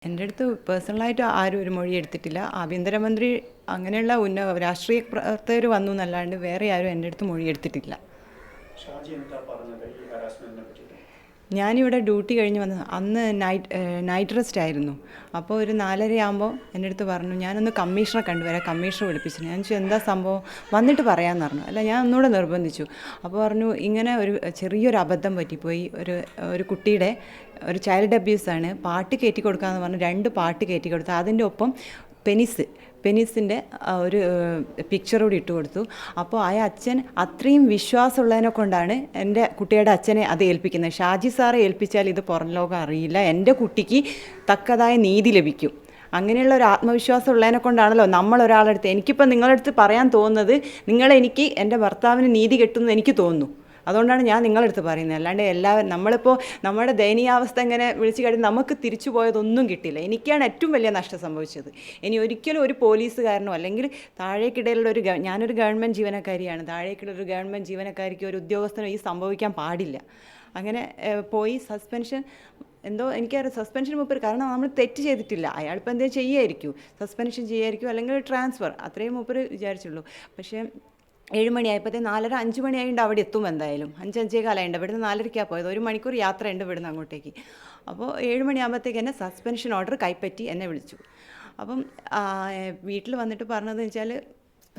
എൻ്റെ അടുത്ത് പേഴ്സണലായിട്ട് ആരും ഒരു മൊഴി എടുത്തിട്ടില്ല. ആഭ്യന്തരമന്ത്രി അങ്ങനെയുള്ള രാഷ്ട്രീയ പ്രവർത്തകർ വന്നു എന്നല്ലാണ്ട് വേറെ ആരും എൻ്റെ അടുത്ത് മൊഴി എടുത്തിട്ടില്ല. ഞാനിവിടെ ഡ്യൂട്ടി കഴിഞ്ഞ് വന്ന് അന്ന് നൈറ്റ് റെസ്റ്റ് ആയിരുന്നു. അപ്പോൾ ഒരു 4:30 ആകുമ്പോൾ എൻ്റെ അടുത്ത് പറഞ്ഞു, ഞാനൊന്ന് കമ്മീഷണറെ കണ്ടുവരാം, കമ്മീഷണർ വിളിപ്പിച്ചു. ഞാൻ ചോദിച്ചു എന്താ സംഭവം, വന്നിട്ട് പറയാമെന്ന് പറഞ്ഞു. അല്ല, ഞാൻ ഒന്നുകൂടെ നിർബന്ധിച്ചു. അപ്പോൾ പറഞ്ഞു, ഇങ്ങനെ ഒരു ചെറിയൊരു അബദ്ധം പറ്റിപ്പോയി, ഒരു കുട്ടിയുടെ ഒരു ചൈൽഡ് അബ്യൂസാണ്, പാട്ട് കയറ്റി കൊടുക്കാമെന്ന് പറഞ്ഞു 2 പാട്ട് കയറ്റി കൊടുത്തു. അതിൻ്റെ ഒപ്പം പെനിസിൻ്റെ ഒരു പിക്ചർ കൂടി ഇട്ട് കൊടുത്തു. അപ്പോൾ ആ അച്ഛൻ അത്രയും വിശ്വാസമുള്ളതിനെ കൊണ്ടാണ് എൻ്റെ കുട്ടിയുടെ അച്ഛനെ അത് ഏൽപ്പിക്കുന്നത്. ഷാജി സാറെ ഏൽപ്പിച്ചാൽ ഇത് പുറം ലോകം അറിയില്ല, എൻ്റെ കുട്ടിക്ക് തക്കതായ നീതി ലഭിക്കും. അങ്ങനെയുള്ള ഒരു ആത്മവിശ്വാസം ഉള്ളതിനെ കൊണ്ടാണല്ലോ നമ്മളൊരാളെടുത്ത്, എനിക്കിപ്പോൾ നിങ്ങളടുത്ത് പറയാൻ തോന്നുന്നത്, നിങ്ങളെനിക്ക് എൻ്റെ ഭർത്താവിന് നീതി കിട്ടുമെന്ന് എനിക്ക് തോന്നുന്നു. അതുകൊണ്ടാണ് ഞാൻ നിങ്ങളടുത്ത് പറയുന്നത്. അല്ലാണ്ട് നമ്മളിപ്പോൾ നമ്മുടെ ദയനീയാവസ്ഥ ഇങ്ങനെ വിളിച്ചു കഴിഞ്ഞാൽ നമുക്ക് തിരിച്ചു പോയതൊന്നും കിട്ടില്ല. എനിക്കാണ് ഏറ്റവും വലിയ നഷ്ടം സംഭവിച്ചത്. ഇനി ഒരിക്കലും ഒരു പോലീസുകാരനോ അല്ലെങ്കിൽ താഴേക്കിടയിലുള്ള ഞാനൊരു ഗവൺമെൻറ് ജീവനക്കാരിയാണ്, താഴേക്കിടയിൽ ഒരു ഗവൺമെൻറ് ജീവനക്കാരിക്കോ ഒരു ഉദ്യോഗസ്ഥനോ ഈ സംഭവിക്കാൻ പാടില്ല. അങ്ങനെ പോയി സസ്പെൻഷൻ എനിക്കറിയാം, സസ്പെൻഷൻ മൂപ്പർ, കാരണം നമ്മൾ തെറ്റ് ചെയ്തിട്ടില്ല, അയാളിപ്പോൾ എന്തെങ്കിലും ചെയ്യുമായിരിക്കും, സസ്പെൻഷൻ ചെയ്യുമായിരിക്കും, അല്ലെങ്കിൽ ട്രാൻസ്ഫർ, അത്രയും മൂപ്പർ വിചാരിച്ചുള്ളൂ. പക്ഷേ 7 മണിയായപ്പോഴത്തേ 4:30 5 മണിയായിട്ട് അവിടെ എത്തും. എന്തായാലും 5-5:15 ഇവിടുന്ന് 4:30 പോയത്, 1 മണിക്കൂർ യാത്രയുണ്ട് ഇവിടുന്ന് അങ്ങോട്ടേക്ക്. അപ്പോൾ 7 മണിയാകുമ്പോഴത്തേക്ക് എന്നെ സസ്പെൻഷൻ ഓർഡർ കൈപ്പറ്റി എന്നെ വിളിച്ചു. അപ്പം വീട്ടിൽ വന്നിട്ട് പറഞ്ഞതെന്ന് വെച്ചാൽ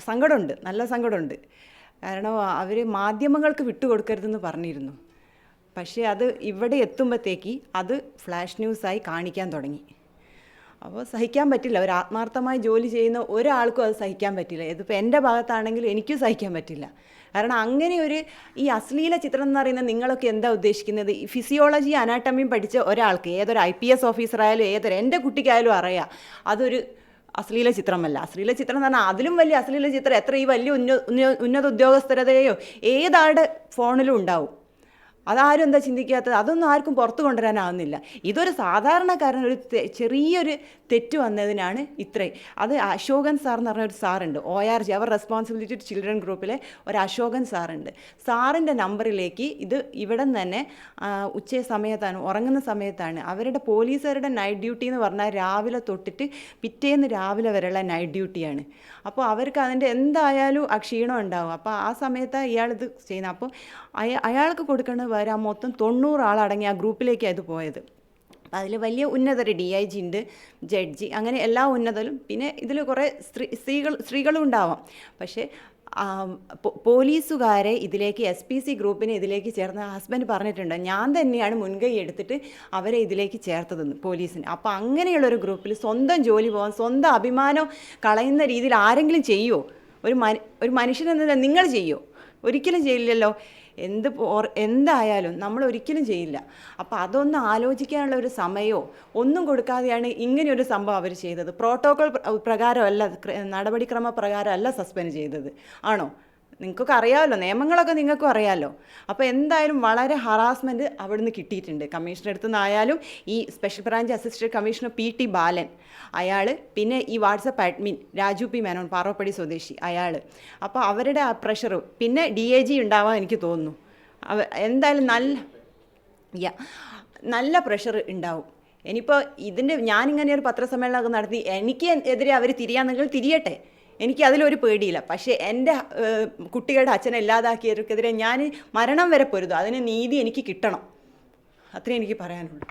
സങ്കടമുണ്ട്, നല്ല സങ്കടമുണ്ട്. കാരണം അവർ മാധ്യമങ്ങൾക്ക് വിട്ടുകൊടുക്കരുതെന്ന് പറഞ്ഞിരുന്നു. പക്ഷേ അത് ഇവിടെ എത്തുമ്പോഴത്തേക്ക് അത് ഫ്ലാഷ് ന്യൂസായി കാണിക്കാൻ തുടങ്ങി. അപ്പോൾ സഹിക്കാൻ പറ്റില്ല. ഒരു ആത്മാർത്ഥമായി ജോലി ചെയ്യുന്ന ഒരാൾക്കും അത് സഹിക്കാൻ പറ്റില്ല. ഇതിപ്പോൾ എൻ്റെ ഭാഗത്താണെങ്കിലും എനിക്കും സഹിക്കാൻ പറ്റില്ല. കാരണം അങ്ങനെ ഈ അശ്ലീല ചിത്രം എന്ന് പറയുന്നത് നിങ്ങളൊക്കെ എന്താ ഉദ്ദേശിക്കുന്നത്? ഈ ഫിസിയോളജി അനാട്ടമിയും പഠിച്ച ഒരാൾക്ക്, ഏതൊരു IPS ഓഫീസറായാലും എൻ്റെ കുട്ടിക്കായാലും അറിയാം അതൊരു അശ്ലീല ചിത്രമല്ല. അശ്ലീല ചിത്രം എന്ന് പറഞ്ഞാൽ അതിലും വലിയ അശ്ലീല ചിത്രം എത്ര ഈ വലിയ ഉന്നത ഉദ്യോഗസ്ഥരതയോ ഏതാളുടെ ഫോണിലും ഉണ്ടാവും. അതാരും എന്താ ചിന്തിക്കാത്തത്? അതൊന്നും ആർക്കും പുറത്തു കൊണ്ടുവരാനാവുന്നില്ല. ഇതൊരു സാധാരണക്കാരൻ ചെറിയൊരു തെറ്റ് വന്നതിനാണ് ഇത്രയും. അത് അശോകൻ സാർ എന്ന് പറഞ്ഞ ഒരു സാറുണ്ട്, ORG, അവർ റെസ്പോൺസിബിലിറ്റി ടു ചിൽഡ്രൻ ഗ്രൂപ്പിലെ ഒരു അശോകൻ സാറുണ്ട്. സാറിൻ്റെ നമ്പറിലേക്ക് ഇത് ഇവിടെ നിന്ന് തന്നെ ഉച്ച സമയത്താണ്, ഉറങ്ങുന്ന സമയത്താണ്. അവരുടെ പോലീസുകാരുടെ നൈറ്റ് ഡ്യൂട്ടി എന്ന് പറഞ്ഞാൽ രാവിലെ തൊട്ടിട്ട് പിറ്റേന്ന് രാവിലെ വരെയുള്ള നൈറ്റ് ഡ്യൂട്ടിയാണ്. അപ്പോൾ അവർക്ക് അതിൻ്റെ എന്തായാലും ആ ക്ഷീണം ഉണ്ടാവും. അപ്പോൾ ആ സമയത്താണ് ഇയാളിത് ചെയ്യുന്നത്. അപ്പോൾ അയാൾക്ക് കൊടുക്കേണ്ടത് വരാൻ മൊത്തം 90 ആളടങ്ങി ആ ഗ്രൂപ്പിലേക്കാണ് ഇത് പോയത്. അതിൽ വലിയ ഉന്നതർ, DIG ഉണ്ട്, ജഡ്ജി, അങ്ങനെ എല്ലാ ഉന്നതരും, പിന്നെ ഇതിൽ കുറേ സ്ത്രീകളും ഉണ്ടാവാം. പക്ഷേ പോലീസുകാരെ ഇതിലേക്ക് SPC ഗ്രൂപ്പിനെ ഇതിലേക്ക് ചേർന്ന ഹസ്ബൻഡ് പറഞ്ഞിട്ടുണ്ട്, ഞാൻ തന്നെയാണ് മുൻകൈ എടുത്തിട്ട് അവരെ ഇതിലേക്ക് ചേർത്തതെന്ന് പോലീസിന്. അപ്പോൾ അങ്ങനെയുള്ളൊരു ഗ്രൂപ്പിൽ സ്വന്തം ജോലി പോകാൻ, സ്വന്തം അഭിമാനം കളയുന്ന രീതിയിൽ ആരെങ്കിലും ചെയ്യുമോ? ഒരു മനുഷ്യനെന്ന നിങ്ങൾ ചെയ്യുമോ? ഒരിക്കലും ചെയ്യില്ലല്ലോ. എന്തായാലും നമ്മൾ ഒരിക്കലും ചെയ്യില്ല. അപ്പോൾ അതൊന്ന് ആലോചിക്കാനുള്ള ഒരു സമയമോ ഒന്നും കൊടുക്കാതെയാണ് ഇങ്ങനെയൊരു സംഭവം അവർ ചെയ്തത്. പ്രോട്ടോകോൾ പ്രകാരമല്ല, നടപടിക്രമ പ്രകാരമല്ല സസ്പെൻഡ് ചെയ്തത്. ആണോ? നിങ്ങൾക്കൊക്കെ അറിയാമല്ലോ, നിയമങ്ങളൊക്കെ നിങ്ങൾക്കും അറിയാമല്ലോ. അപ്പോൾ എന്തായാലും വളരെ ഹറാസ്മെൻറ്റ് അവിടുന്ന് കിട്ടിയിട്ടുണ്ട്. കമ്മീഷണർ അടുത്തു നിന്നായാലും ഈ special branch assistant commissioner PT Balan അയാൾ, പിന്നെ ഈ WhatsApp admin Raju P Menon, Paroppadi സ്വദേശി, അയാൾ. അപ്പോൾ അവരുടെ ആ പ്രഷറും പിന്നെ DIG ഉണ്ടാവാൻ എനിക്ക് തോന്നുന്നു. എന്തായാലും നല്ല പ്രഷർ ഉണ്ടാവും. ഇനിയിപ്പോൾ ഞാനിങ്ങനെ ഒരു പത്രസമ്മേളനമൊക്കെ നടത്തി എനിക്ക് എതിരെ അവർ തിരിയാന്നെങ്കിൽ തിരിയട്ടെ, എനിക്ക് അതിലൊരു പേടിയില്ല. പക്ഷേ എൻ്റെ കുട്ടികളുടെ അച്ഛനെ ഇല്ലാതാക്കിയവർക്കെതിരെ ഞാൻ മരണം വരെ പൊരുതും. അതിന് നീതി എനിക്ക് കിട്ടണം. അത്രേ എനിക്ക് പറയാനുള്ളൂ.